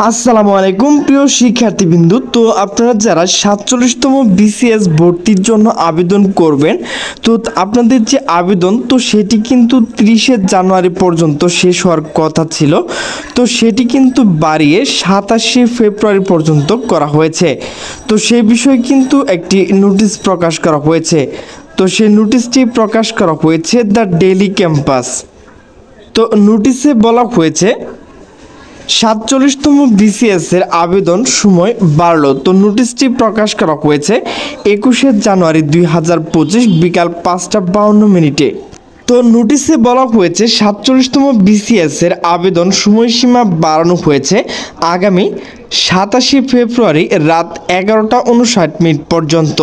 আসসালামু আলাইকুম প্রিয় শিক্ষার্থীবৃন্দ। তো আপনারা যারা 47তম বিসিএস ভর্তির জন্য আবেদন করবেন, তো আপনাদের যে আবেদন তো সেটি কিন্তু 30শে জানুয়ারি পর্যন্ত শেষ হওয়ার কথা ছিল, তো সেটি কিন্তু বাড়িয়ে 27শে ফেব্রুয়ারি পর্যন্ত করা হয়েছে। তো সেই বিষয়ে কিন্তু একটি নোটিশ প্রকাশ করা হয়েছে। তো সেই নোটিশটি প্রকাশ করা হয়েছে দ্য ডেইলি ক্যাম্পাস। তো নোটিশে বলা হয়েছে 47তম বিসিএস এর আবেদন সময় বাড়ল। তো নোটিশটি প্রকাশ করা হয়েছে 21শে জানুয়ারি 2025 বিকাল 5:52। তো নোটিশে বলা হয়েছে 47তম বিসিএস এর আবেদন সময়সীমা বাড়ানো হয়েছে আগামী 27শে ফেব্রুয়ারি রাত 11:59 পর্যন্ত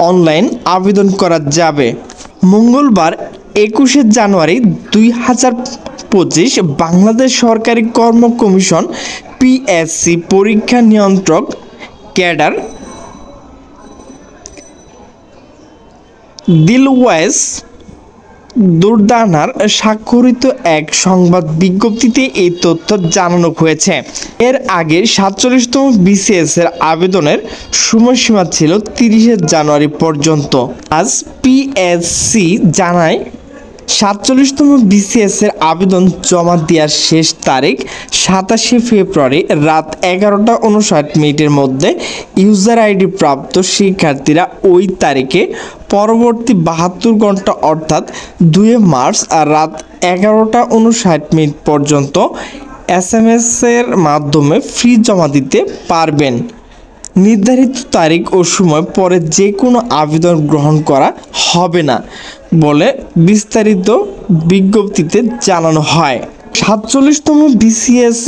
অনলাইন আবেদন করা যাবে। মঙ্গলবার 21শে জানুয়ারি 2025 বাংলাদেশ সরকারি কর্ম কমিশন পিএসসি পরীক্ষা নিয়ন্ত্রক ক্যাডার দিলওয়াইজ দুর্দানার স্বাক্ষরিত এক সংবাদ বিজ্ঞপ্তিতে এই তথ্য জানানো হয়েছে। এর আগে 47তম বিসিএস এর আবেদনের সময়সীমা ছিল 30শে জানুয়ারি পর্যন্ত। আজ পিএসসি জানায় 47তম বিসিএস এর আবেদন জমা দেওয়ার শেষ তারিখ 27শে ফেব্রুয়ারি রাত 11:59 মধ্যে। ইউজার আইডি প্রাপ্ত শিক্ষার্থীরা ওই তারিখে পরবর্তী 72 ঘন্টা অর্থাৎ 2 মার্চ রাত 11:59 পর্যন্ত এসএমএস এর মাধ্যমে ফি জমা দিতে পারবেন। নির্ধারিত তারিখ ও সময় পরে যে কোনো আবেদন গ্রহণ করা হবে না বলে বিস্তারিত বিজ্ঞপ্তিতে জানানো হয়। 47তম বিসিএস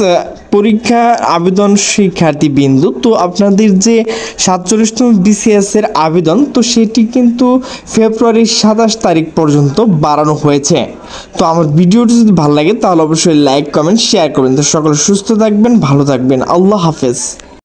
পরীক্ষা আবেদন শিক্ষার্থীবৃন্দু, তো আপনাদের যে 47তম বিসিএস এর আবেদন তো সেটি কিন্তু ফেব্রুয়ারির 27 তারিখ পর্যন্ত বাড়ানো হয়েছে। তো আমার ভিডিওটি যদি ভালো লাগে তাহলে অবশ্যই লাইক কমেন্ট শেয়ার করবেন। তো সকলে সুস্থ থাকবেন, ভালো থাকবেন। আল্লাহ হাফেজ।